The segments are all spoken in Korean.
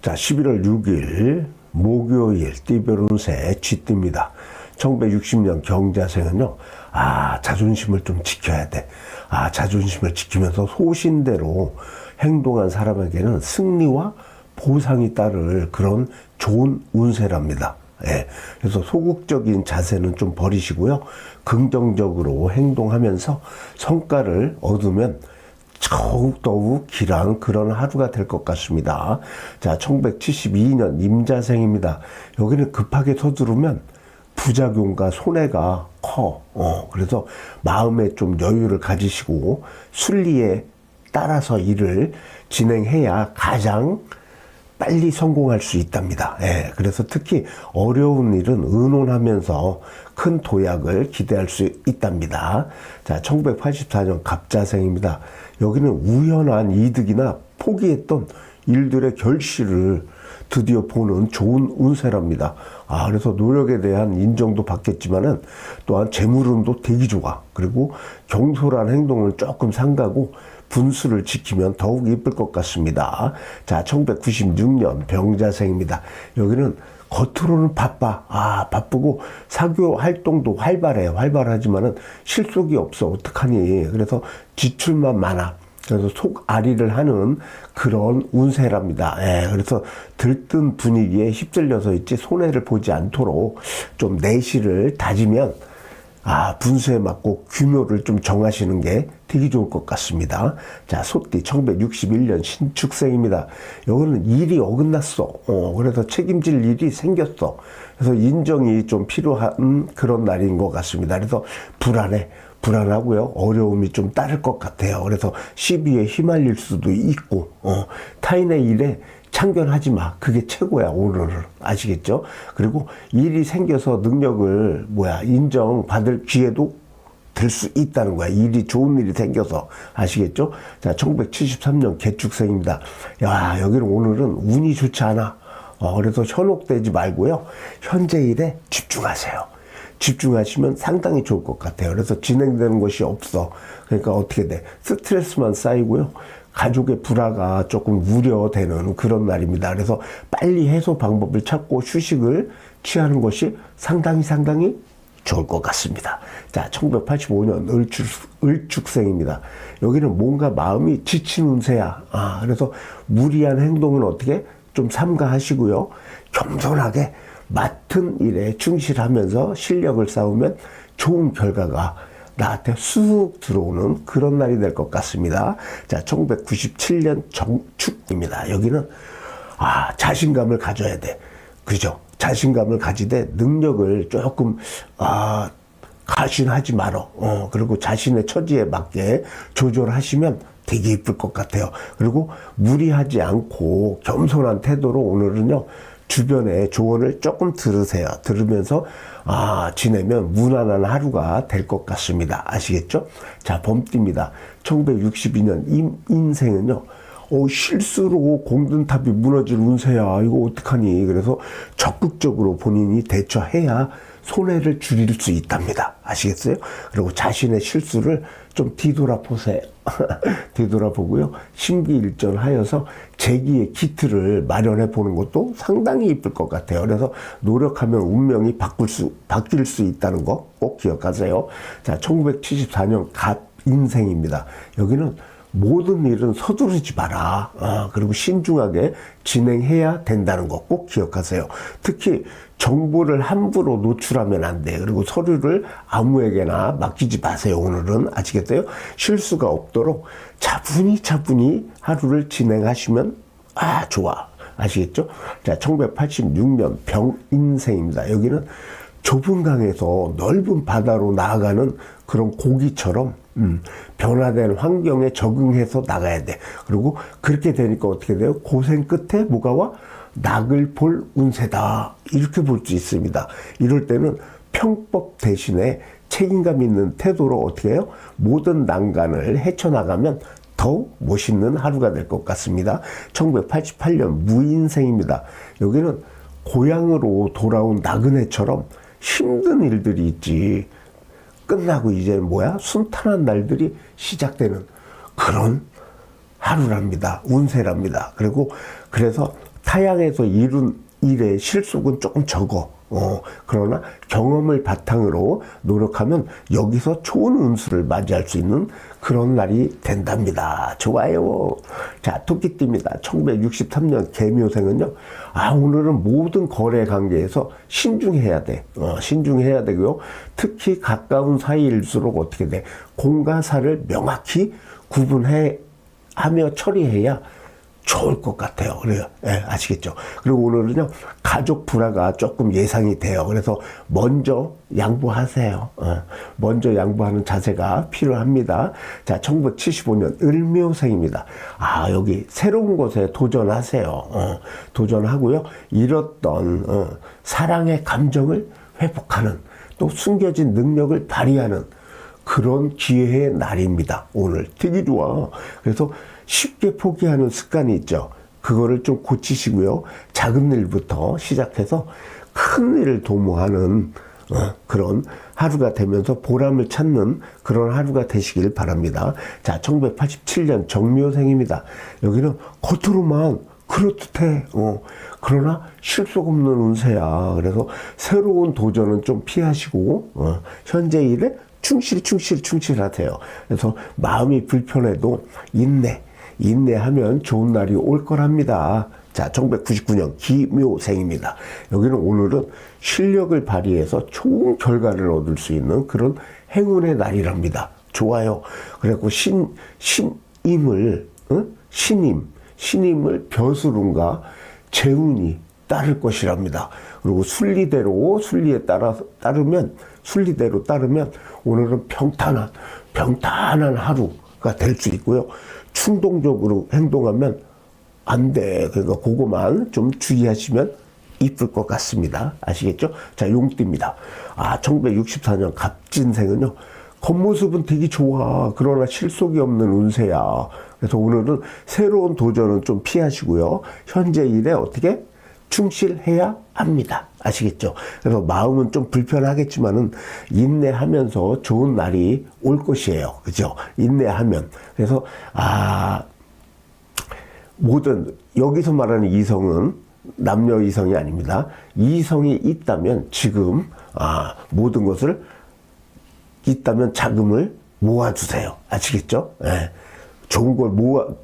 자, 11월 6일 목요일 띠별 운세 쥐띠입니다. 1960년 경자생은요, 자존심을 좀 지켜야 돼. 자존심을 지키면서 소신대로 행동한 사람에게는 승리와 보상이 따를 그런 좋은 운세랍니다. 예. 그래서 소극적인 자세는 좀 버리시고요. 긍정적으로 행동하면서 성과를 얻으면 더욱 길한 그런 하루가 될 것 같습니다. 자, 1972년 임자생입니다. 여기는 급하게 서두르면 부작용과 손해가 커. 그래서 마음에 좀 여유를 가지시고 순리에 따라서 일을 진행해야 가장 빨리 성공할 수 있답니다. 예, 그래서 특히 어려운 일은 의논하면서 큰 도약을 기대할 수 있답니다. 자, 1984년 갑자생입니다. 여기는 우연한 이득이나 포기했던 일들의 결실을 드디어 보는 좋은 운세랍니다. 그래서 노력에 대한 인정도 받겠지만은 또한 재물운도 되게 좋아. 그리고 경솔한 행동을 조금 삼가고 분수를 지키면 더욱 이쁠 것 같습니다. 자, 1996년 병자생입니다. 여기는 겉으로는 바쁘고 사교 활동도 활발하지만은 실속이 없어. 어떡하니? 그래서 지출만 많아. 그래서 속앓이를 하는 그런 운세랍니다. 예, 그래서 들뜬 분위기에 휩쓸려서 있지 손해를 보지 않도록 좀 내실을 다지면 분수에 맞고 규모를 좀 정하시는 게 되게 좋을 것 같습니다. 자, 소띠 1961년 신축생입니다. 여기는 일이 어긋났어. 그래서 책임질 일이 생겼어. 그래서 인정이 좀 필요한 그런 날인 것 같습니다. 그래서 불안하고요. 어려움이 좀 따를 것 같아요. 그래서 시비에 휘말릴 수도 있고, 타인의 일에 참견하지 마. 그게 최고야, 오늘은. 아시겠죠? 그리고 일이 생겨서 능력을 인정받을 기회도 될 수 있다는 거야. 좋은 일이 생겨서. 아시겠죠? 자, 1973년 개축생입니다. 여기는 오늘은 운이 좋지 않아. 그래서 현혹되지 말고요. 현재 일에 집중하세요. 집중하시면 상당히 좋을 것 같아요. 그래서 진행되는 것이 없어. 그러니까 어떻게 돼? 스트레스만 쌓이고요. 가족의 불화가 조금 우려되는 그런 날입니다. 그래서 빨리 해소 방법을 찾고 휴식을 취하는 것이 상당히 좋을 것 같습니다. 자, 1985년 을축생입니다. 여기는 뭔가 마음이 지친 운세야. 그래서 무리한 행동은 어떻게 좀 삼가하시고요. 겸손하게 맡은 일에 충실하면서 실력을 쌓으면 좋은 결과가 나한테 쑥 들어오는 그런 날이 될 것 같습니다. 자, 1997년 정축입니다. 여기는 자신감을 가져야 돼. 그죠? 자신감을 가지되 능력을 조금 가신하지 말어. 그리고 자신의 처지에 맞게 조절하시면 되게 이쁠 것 같아요. 그리고 무리하지 않고 겸손한 태도로 오늘은요, 주변의 조언을 조금 들으세요. 들으면서 지내면 무난한 하루가 될 것 같습니다. 아시겠죠? 자, 범띠입니다. 1962년 인생은요, 실수로 공든탑이 무너질 운세야. 이거 어떡하니? 그래서 적극적으로 본인이 대처해야 손해를 줄일 수 있답니다. 아시겠어요? 그리고 자신의 실수를 좀 뒤돌아보세요. 뒤돌아보고요. 심기일전하여서 재기의 키트를 마련해 보는 것도 상당히 이쁠 것 같아요. 그래서 노력하면 운명이 바뀔 수 있다는 거 꼭 기억하세요. 자, 1974년 갑 인생입니다. 여기는 모든 일은 서두르지 마라. 그리고 신중하게 진행해야 된다는 거 꼭 기억하세요. 특히 정보를 함부로 노출하면 안 돼. 그리고 서류를 아무에게나 맡기지 마세요. 오늘은. 아시겠어요? 실수가 없도록 차분히 하루를 진행하시면 좋아. 아시겠죠? 자, 1986년 병인생입니다. 여기는 좁은 강에서 넓은 바다로 나아가는 그런 고기처럼 변화된 환경에 적응해서 나가야 돼. 그리고 그렇게 되니까 어떻게 돼요? 고생 끝에 뭐가 와? 낙을 볼 운세다. 이렇게 볼 수 있습니다. 이럴 때는 평법 대신에 책임감 있는 태도로 어떻게 해요? 모든 난간을 헤쳐나가면 더욱 멋있는 하루가 될 것 같습니다. 1988년 무인생입니다. 여기는 고향으로 돌아온 나그네처럼 힘든 일들이 있지. 끝나고 이제 순탄한 날들이 시작되는 그런 하루랍니다. 운세랍니다. 그래서 타향에서 이룬 일의 실속은 조금 적어. 그러나 경험을 바탕으로 노력하면 여기서 좋은 운수를 맞이할 수 있는 그런 날이 된답니다. 좋아요. 자, 토끼띠입니다. 1963년 개묘생은요. 오늘은 모든 거래 관계에서 신중해야 돼. 신중해야 되고요. 특히 가까운 사이일수록 어떻게 돼? 공과 사를 명확히 구분하며 처리해야 좋을 것 같아요. 그래요. 예, 아시겠죠? 그리고 오늘은요, 가족 불화가 조금 예상이 돼요. 그래서 먼저 양보하세요. 먼저 양보하는 자세가 필요합니다. 자, 1975년 을묘생입니다. 여기 새로운 것에 도전하세요. 도전하고요. 잃었던 사랑의 감정을 회복하는, 또 숨겨진 능력을 발휘하는 그런 기회의 날입니다. 오늘 되게 좋아. 그래서 쉽게 포기하는 습관이 있죠. 그거를 좀 고치시고요. 작은 일부터 시작해서 큰 일을 도모하는 그런 하루가 되면서 보람을 찾는 그런 하루가 되시길 바랍니다. 자, 1987년 정묘생입니다. 여기는 겉으로만 그렇듯해. 그러나 실속 없는 운세야. 그래서 새로운 도전은 좀 피하시고 현재 일에 충실하세요. 그래서 마음이 불편해도 인내하면 좋은 날이 올 거랍니다. 자, 1999년 기묘생입니다. 여기는 오늘은 실력을 발휘해서 좋은 결과를 얻을 수 있는 그런 행운의 날이랍니다. 좋아요. 그리고 신임을 벼슬운과 재운이 따를 것이랍니다. 그리고 순리대로 따르면 오늘은 평탄한 하루가 될 수 있고요. 충동적으로 행동하면 안 돼. 그러니까 그거만 좀 주의하시면 이쁠 것 같습니다. 아시겠죠? 자, 용띠입니다. 1964년 갑진생은요. 겉모습은 되게 좋아. 그러나 실속이 없는 운세야. 그래서 오늘은 새로운 도전은 좀 피하시고요. 현재 일에 어떻게 충실해야 합니다. 아시겠죠? 그래서 마음은 좀 불편하겠지만은 인내하면서 좋은 날이 올 것이에요. 그죠? 인내하면. 그래서, 여기서 말하는 이성은 남녀 이성이 아닙니다. 이성이 있다면 지금, 모든 것을 있다면 자금을 모아주세요. 아시겠죠? 예. 좋은 걸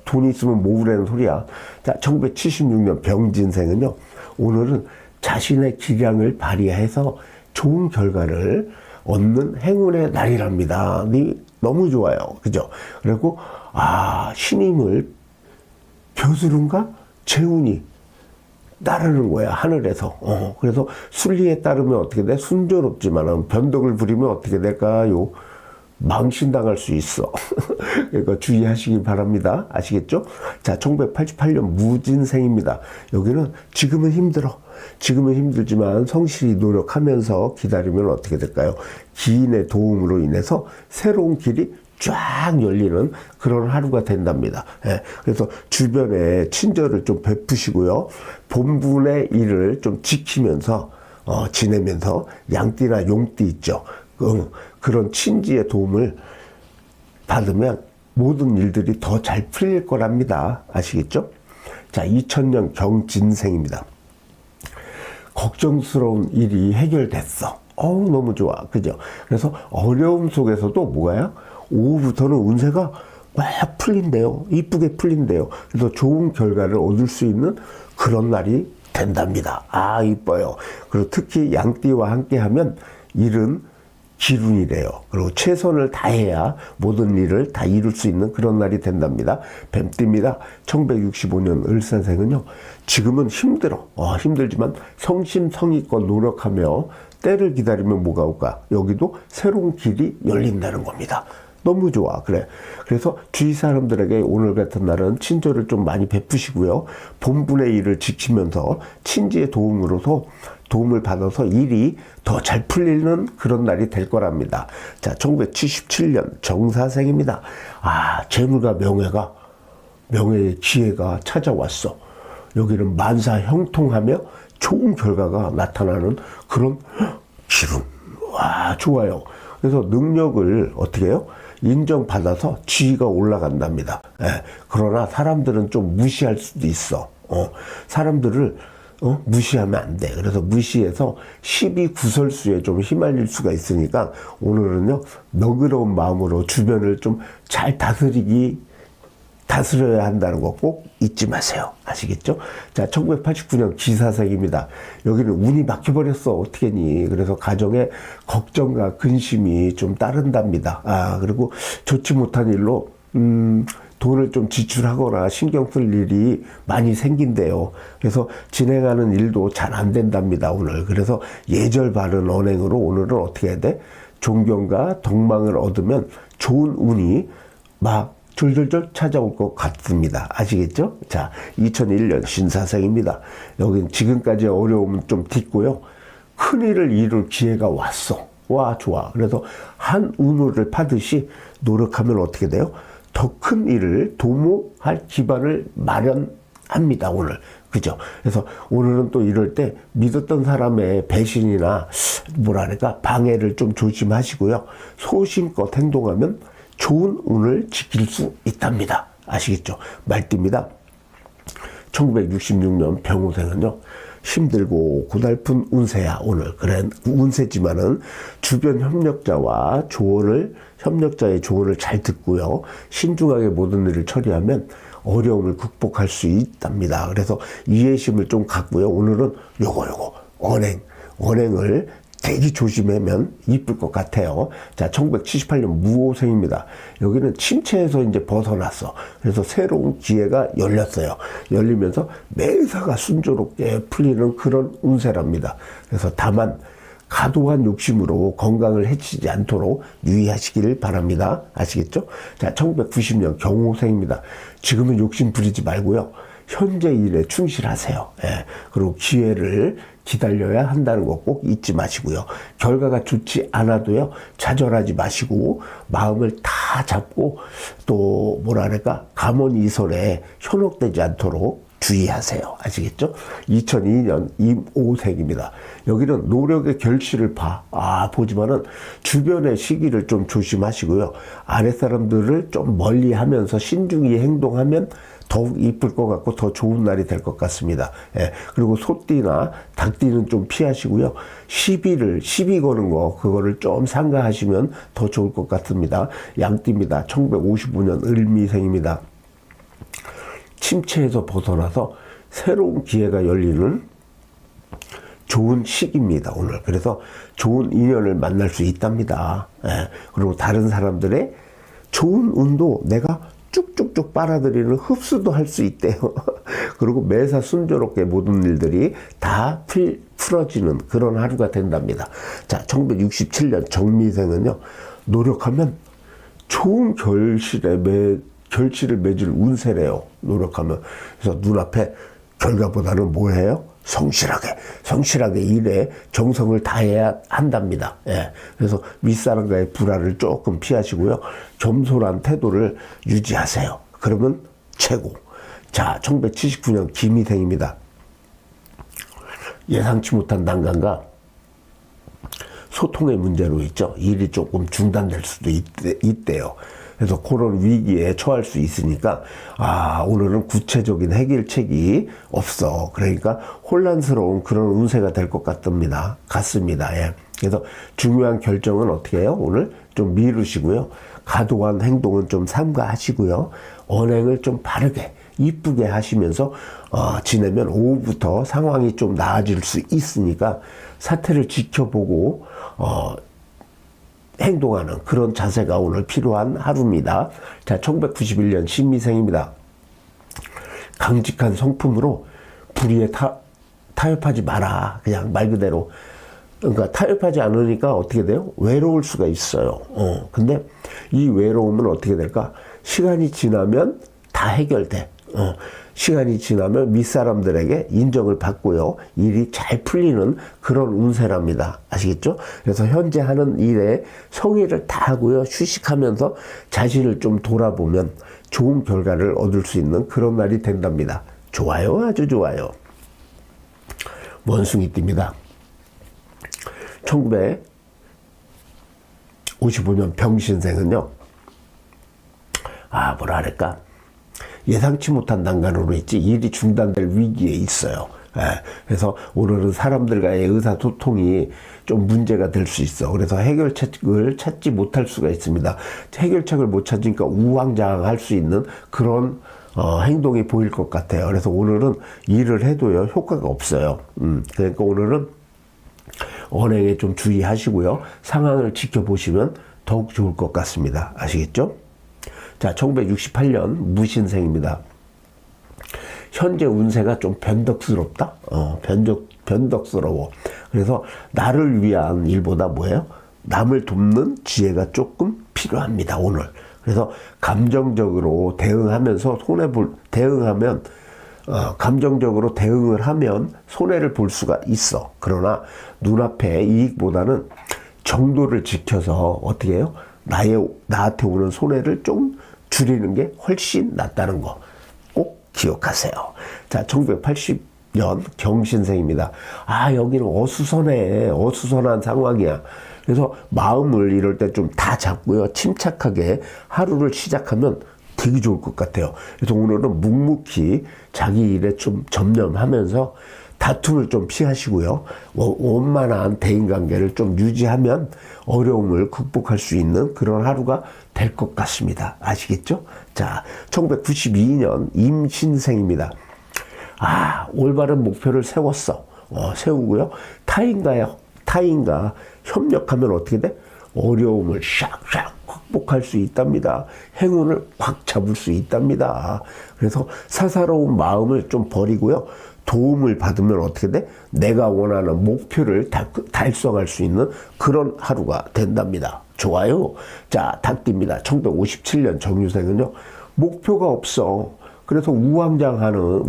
돈 있으면 모으라는 소리야. 자, 1976년 병진생은요, 오늘은 자신의 기량을 발휘해서 좋은 결과를 얻는 행운의 날이랍니다. 너무 좋아요. 그죠? 그리고, 신임을 벼슬운과 재운이 따르는 거야, 하늘에서. 그래서 순리에 따르면 어떻게 돼? 순조롭지만 변덕을 부리면 어떻게 될까요? 망신당할 수 있어. 그러니까 주의하시기 바랍니다. 아시겠죠? 자, 1988년 무진생입니다. 여기는 지금은 힘들지만 성실히 노력하면서 기다리면 어떻게 될까요? 기인의 도움으로 인해서 새로운 길이 쫙 열리는 그런 하루가 된답니다. 예, 그래서 주변에 친절을 좀 베푸시고요. 본분의 일을 좀 지키면서 지내면서 양띠나 용띠 있죠. 그런 친지의 도움을 받으면 모든 일들이 더 잘 풀릴 거랍니다. 아시겠죠? 자, 2000년 경진생입니다. 걱정스러운 일이 해결됐어. 너무 좋아. 그죠? 그래서 어려움 속에서도 뭐가요? 오후부터는 운세가 막 풀린대요. 이쁘게 풀린대요. 그래서 좋은 결과를 얻을 수 있는 그런 날이 된답니다. 이뻐요. 그리고 특히 양띠와 함께 하면 일은 기룬이래요. 그리고 최선을 다해야 모든 일을 다 이룰 수 있는 그런 날이 된답니다. 뱀띠입니다. 1965년 을사생은요. 지금은 힘들지만 성심성의껏 노력하며 때를 기다리면 뭐가 올까? 여기도 새로운 길이 열린다는 겁니다. 너무 좋아. 그래. 그래서 주위 사람들에게 오늘 같은 날은 친절을 좀 많이 베푸시고요. 본분의 일을 지키면서 친지의 도움을 받아서 일이 더 잘 풀리는 그런 날이 될 거랍니다. 자, 1977년 정사생입니다. 재물과 명예의 기회가 찾아왔어. 여기는 만사 형통하며 좋은 결과가 나타나는 그런 기운. 좋아요. 그래서 능력을 어떻게 해요? 인정받아서 지위가 올라간답니다. 그러나 사람들은 좀 무시할 수도 있어. 사람들을 무시하면 안 돼. 그래서 무시해서 시비 구설수에 좀 휘말릴 수가 있으니까 오늘은요, 너그러운 마음으로 주변을 좀 잘 다스려야 한다는 거 꼭 잊지 마세요. 아시겠죠? 자, 1989년 기사생입니다. 여기는 운이 막혀버렸어. 어떡하니. 그래서 가정에 걱정과 근심이 좀 따른답니다. 그리고 좋지 못한 일로, 돈을 좀 지출하거나 신경 쓸 일이 많이 생긴대요. 그래서 진행하는 일도 잘 안 된답니다, 오늘. 그래서 예절 바른 언행으로 오늘은 어떻게 해야 돼? 존경과 덕망을 얻으면 좋은 운이 막 졸졸졸 찾아올 것 같습니다. 아시겠죠? 자, 2001년 신사생입니다. 여긴 지금까지의 어려움은 좀 딛고요. 큰일을 이룰 기회가 왔어. 와, 좋아. 그래서 한 운을 파듯이 노력하면 어떻게 돼요? 더 큰 일을 도모할 기반을 마련합니다, 오늘. 그죠? 그래서 오늘은 또 이럴 때 믿었던 사람의 배신이나 뭐랄까 방해를 좀 조심하시고요. 소신껏 행동하면 좋은 운을 지킬 수 있답니다. 아시겠죠? 말띠입니다. 1966년 병호생은요, 힘들고 고달픈 운세야, 오늘. 그래, 운세지만은 주변 협력자의 조언을 잘 듣고요. 신중하게 모든 일을 처리하면 어려움을 극복할 수 있답니다. 그래서 이해심을 좀 갖고요. 오늘은 요거, 언행을 되게 조심하면 이쁠 것 같아요. 자, 1978년 무오생입니다. 여기는 침체에서 이제 벗어났어. 그래서 새로운 기회가 열렸어요. 열리면서 매사가 순조롭게 풀리는 그런 운세랍니다. 그래서 다만 과도한 욕심으로 건강을 해치지 않도록 유의하시길 바랍니다. 아시겠죠? 자, 1990년 경호생입니다. 지금은 욕심 부리지 말고요. 현재 일에 충실하세요. 예. 그리고 기회를 기다려야 한다는 거 꼭 잊지 마시고요. 결과가 좋지 않아도요, 좌절하지 마시고 마음을 다 잡고 또 뭐랄까 가문이설에 현혹되지 않도록 주의하세요. 아시겠죠? 2002년 임오생입니다. 여기는 노력의 결실을 보지만은 주변의 시기를 좀 조심하시고요. 아랫사람들을 좀 멀리 하면서 신중히 행동하면 더욱 이쁠 것 같고 더 좋은 날이 될 것 같습니다. 예. 그리고 소띠나 닭띠는 좀 피하시고요. 시비 거는 거, 그거를 좀 삼가하시면 더 좋을 것 같습니다. 양띠입니다. 1955년 을미생입니다. 침체에서 벗어나서 새로운 기회가 열리는 좋은 시기입니다, 오늘. 그래서 좋은 인연을 만날 수 있답니다. 예. 그리고 다른 사람들의 좋은 운도 내가 쭉쭉쭉 빨아들이는 흡수도 할 수 있대요. 그리고 매사 순조롭게 모든 일들이 다 풀어지는 그런 하루가 된답니다. 자, 1967년 정미생은요, 노력하면 좋은 결실을 맺을 운세래요. 노력하면. 그래서 눈앞에 결과보다는 뭐예요? 성실하게 일에 정성을 다해야 한답니다. 예. 그래서 윗사람과의 불화를 조금 피하시고요. 겸손한 태도를 유지하세요. 그러면 최고. 자, 1979년 김희생입니다. 예상치 못한 난관과 소통의 문제로 있죠. 일이 조금 중단될 수도 있대요. 그래서 그런 위기에 처할 수 있으니까 오늘은 구체적인 해결책이 없어. 그러니까 혼란스러운 그런 운세가 될 것 같습니다. 예. 그래서 중요한 결정은 어떻게 해요? 오늘 좀 미루시고요. 과도한 행동은 좀 삼가하시고요. 언행을 좀 바르게 이쁘게 하시면서 지내면 오후부터 상황이 좀 나아질 수 있으니까 사태를 지켜보고 행동하는 그런 자세가 오늘 필요한 하루입니다. 자, 1991년 신미생입니다. 강직한 성품으로 불의에 타협하지 마라. 그냥 말 그대로. 그러니까 타협하지 않으니까 어떻게 돼요? 외로울 수가 있어요. 근데 이 외로움은 어떻게 될까? 시간이 지나면 다 해결돼. 시간이 지나면 윗사람들에게 인정을 받고요. 일이 잘 풀리는 그런 운세랍니다. 아시겠죠? 그래서 현재 하는 일에 성의를 다하고요. 휴식하면서 자신을 좀 돌아보면 좋은 결과를 얻을 수 있는 그런 날이 된답니다. 좋아요. 아주 좋아요. 원숭이띠입니다. 1955년 병신생은요. 뭐랄까. 예상치 못한 난관으로 있지 일이 중단될 위기에 있어요. 예, 그래서 오늘은 사람들과의 의사소통이 좀 문제가 될 수 있어. 그래서 해결책을 찾지 못할 수가 있습니다. 해결책을 못 찾으니까 우왕좌왕할 수 있는 그런 행동이 보일 것 같아요. 그래서 오늘은 일을 해도요 효과가 없어요. 그러니까 오늘은 언행에 좀 주의하시고요. 상황을 지켜보시면 더욱 좋을 것 같습니다. 아시겠죠? 자, 1968년 무신생입니다. 현재 운세가 좀 변덕스럽다? 변덕스러워. 그래서 나를 위한 일보다 뭐예요? 남을 돕는 지혜가 조금 필요합니다, 오늘. 그래서 감정적으로 대응하면서 감정적으로 대응을 하면 손해를 볼 수가 있어. 그러나 눈앞의 이익보다는 정도를 지켜서 어떻게 해요? 나한테 오는 손해를 좀 줄이는 게 훨씬 낫다는 거 꼭 기억하세요. 자, 1980년 경신생입니다. 아, 여기는 어수선한 상황이야. 그래서 마음을 이럴 때 좀 다 잡고요. 침착하게 하루를 시작하면 되게 좋을 것 같아요. 그래서 오늘은 묵묵히 자기 일에 좀 전념하면서 다툼을 좀 피하시고요. 원만한 대인관계를 좀 유지하면 어려움을 극복할 수 있는 그런 하루가 될 것 같습니다. 아시겠죠? 자, 1992년 임신생입니다. 아, 올바른 목표를 세우고요. 타인과 협력하면 어떻게 돼? 어려움을 샥샥 극복할 수 있답니다. 행운을 확 잡을 수 있답니다. 그래서 사사로운 마음을 좀 버리고요. 도움을 받으면 어떻게 돼? 내가 원하는 목표를 달성할 수 있는 그런 하루가 된답니다. 좋아요. 자, 닭띠입니다. 1957년 정유생은요. 목표가 없어. 그래서 우왕좌왕하는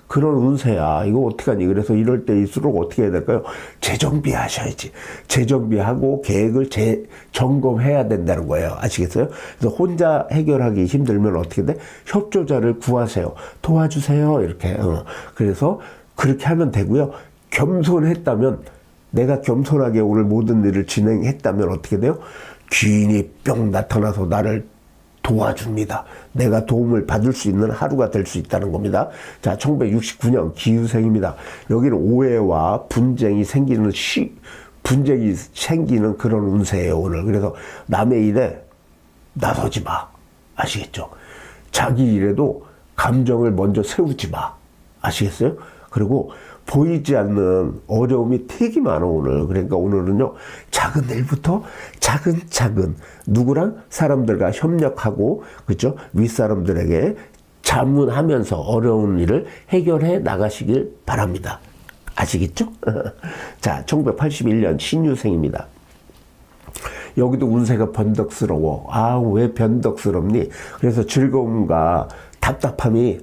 그런 운세야. 이거 어떡하니? 그래서 이럴 때일수록 어떻게 해야 될까요? 재정비하셔야지. 재정비하고 계획을 점검해야 된다는 거예요. 아시겠어요? 그래서 혼자 해결하기 힘들면 어떻게 돼? 협조자를 구하세요. 도와주세요. 이렇게. 그래서 그렇게 하면 되고요. 겸손했다면, 내가 겸손하게 오늘 모든 일을 진행했다면 어떻게 돼요? 귀인이 뿅 나타나서 나를 도와줍니다. 내가 도움을 받을 수 있는 하루가 될 수 있다는 겁니다. 자, 1969년 기유생입니다. 여기는 오해와 분쟁이 생기는 그런 운세예요, 오늘. 그래서 남의 일에 나서지 마. 아시겠죠? 자기 일에도 감정을 먼저 세우지 마. 아시겠어요? 그리고 보이지 않는 어려움이 되게 많아, 오늘. 그러니까 오늘은요, 작은 일부터 차근차근 누구랑 사람들과 협력하고, 그죠? 윗사람들에게 자문하면서 어려운 일을 해결해 나가시길 바랍니다. 아시겠죠? 자, 1981년 신유생입니다. 여기도 운세가 변덕스러워. 아, 왜 변덕스럽니? 그래서 즐거움과 답답함이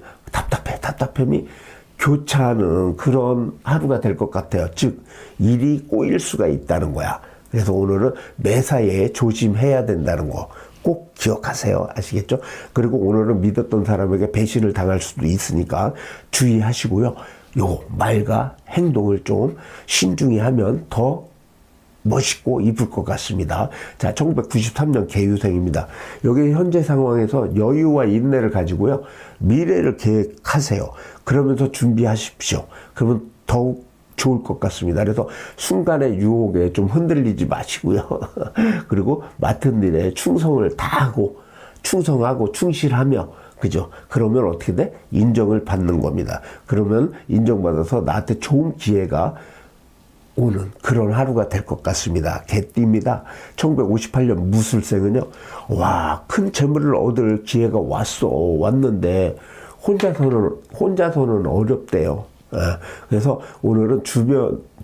교차하는 그런 하루가 될 것 같아요. 즉, 일이 꼬일 수가 있다는 거야. 그래서 오늘은 매사에 조심해야 된다는 거 꼭 기억하세요. 아시겠죠? 그리고 오늘은 믿었던 사람에게 배신을 당할 수도 있으니까 주의하시고요. 요 말과 행동을 좀 신중히 하면 더 멋있고 이쁠 것 같습니다. 자, 1993년 개유생입니다. 여기 현재 상황에서 여유와 인내를 가지고요. 미래를 계획하세요. 그러면서 준비하십시오. 그러면 더욱 좋을 것 같습니다. 그래서 순간의 유혹에 좀 흔들리지 마시고요. 그리고 맡은 일에 충성을 다하고 충성하고 충실하며, 그죠? 그러면 어떻게 돼? 인정을 받는 겁니다. 그러면 인정받아서 나한테 좋은 기회가 오는 그런 하루가 될 것 같습니다. 개띠입니다. 1958년 무술생은요. 와, 큰 재물을 얻을 기회가 왔는데 혼자서는 어렵대요. 그래서 오늘은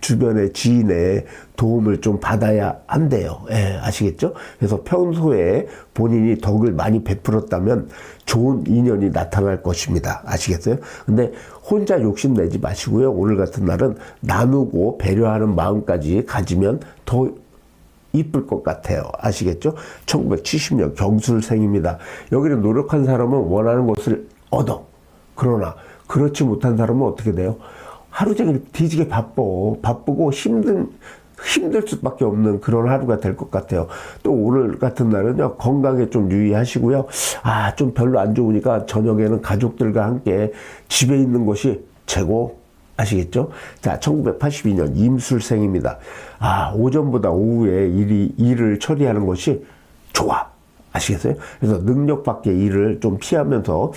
주변의 지인의 도움을 좀 받아야 한대요. 아시겠죠? 그래서 평소에 본인이 덕을 많이 베풀었다면 좋은 인연이 나타날 것입니다. 아시겠어요? 근데 혼자 욕심내지 마시고요. 오늘 같은 날은 나누고 배려하는 마음까지 가지면 더 이쁠 것 같아요. 아시겠죠? 1970년 경술생입니다. 여기는 노력한 사람은 원하는 것을 얻어. 그러나 그렇지 못한 사람은 어떻게 돼요? 하루 종일 뒤지게 바쁘고 힘들 수밖에 없는 그런 하루가 될 것 같아요. 또 오늘 같은 날은요, 건강에 좀 유의하시고요. 좀 별로 안 좋으니까 저녁에는 가족들과 함께 집에 있는 것이 최고. 아시겠죠? 자, 1982년 임술생입니다. 오전보다 오후에 일을 처리하는 것이 좋아. 아시겠어요? 그래서 능력 밖의 일을 좀 피하면서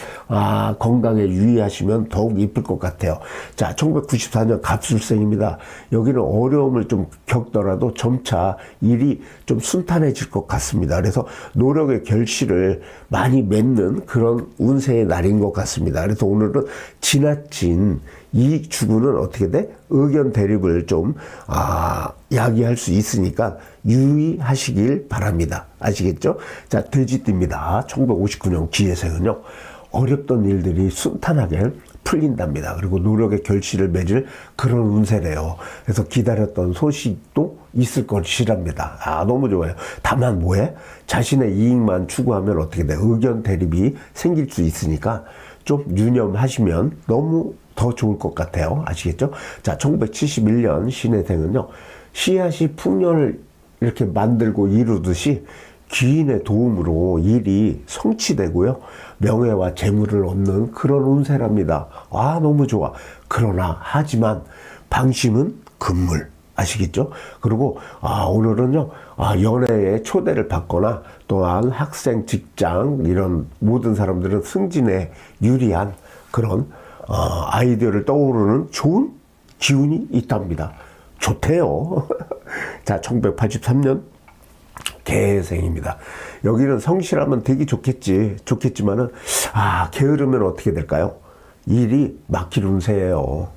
건강에 유의하시면 더욱 이쁠 것 같아요. 자, 1994년 갑술생입니다. 여기는 어려움을 좀 겪더라도 점차 일이 좀 순탄해질 것 같습니다. 그래서 노력의 결실을 많이 맺는 그런 운세의 날인 것 같습니다. 그래서 오늘은 지나친 이 주구는 어떻게 돼? 의견 대립을 좀 야기할 수 있으니까 유의하시길 바랍니다. 아시겠죠? 자, 돼지띠입니다. 1959년 기해생은요, 어렵던 일들이 순탄하게 풀린답니다. 그리고 노력의 결실을 맺을 그런 운세래요. 그래서 기다렸던 소식도 있을 것이랍니다. 너무 좋아요. 다만 뭐해? 자신의 이익만 추구하면 어떻게 돼? 의견 대립이 생길 수 있으니까 좀 유념하시면 너무 더 좋을 것 같아요. 아시겠죠? 자, 1971년 신해생은요, 씨앗이 풍년을 이렇게 만들고 이루듯이 귀인의 도움으로 일이 성취되고요, 명예와 재물을 얻는 그런 운세랍니다. 너무 좋아. 그러나 하지만 방심은 금물. 아시겠죠? 그리고 오늘은요, 연애에 초대를 받거나 또한 학생, 직장 이런 모든 사람들은 승진에 유리한 그런 아이디어를 떠오르는 좋은 기운이 있답니다. 좋대요. 자, 1983년 개생입니다. 여기는 성실하면 되게 좋겠지만은 게으르면 어떻게 될까요? 일이 막힐 운세예요.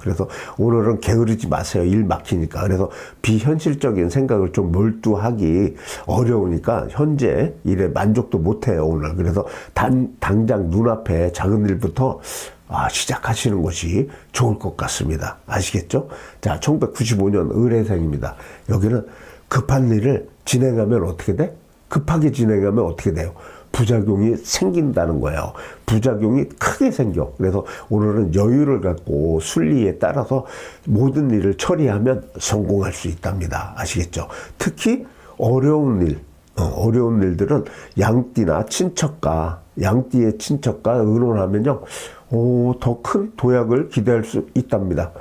그래서 오늘은 게으르지 마세요. 일 막히니까. 그래서 비현실적인 생각을 좀 몰두하기 어려우니까 현재 일에 만족도 못해요, 오늘. 그래서 당장 눈앞에 작은 일부터 시작하시는 것이 좋을 것 같습니다. 아시겠죠? 자, 1995년 을해생입니다. 여기는 급한 일을 진행하면 어떻게 돼? 급하게 진행하면 어떻게 돼요? 부작용이 생긴다는 거예요. 부작용이 크게 생겨. 그래서 오늘은 여유를 갖고 순리에 따라서 모든 일을 처리하면 성공할 수 있답니다. 아시겠죠? 특히 어려운 일들은 양띠나 양띠의 친척과 의논하면요, 더 큰 도약을 기대할 수 있답니다.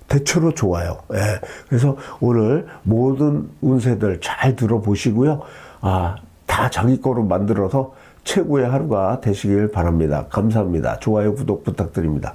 대체로 좋아요. 그래서 오늘 모든 운세들 잘 들어보시고요. 다 자기 거로 만들어서 최고의 하루가 되시길 바랍니다. 감사합니다. 좋아요, 구독 부탁드립니다.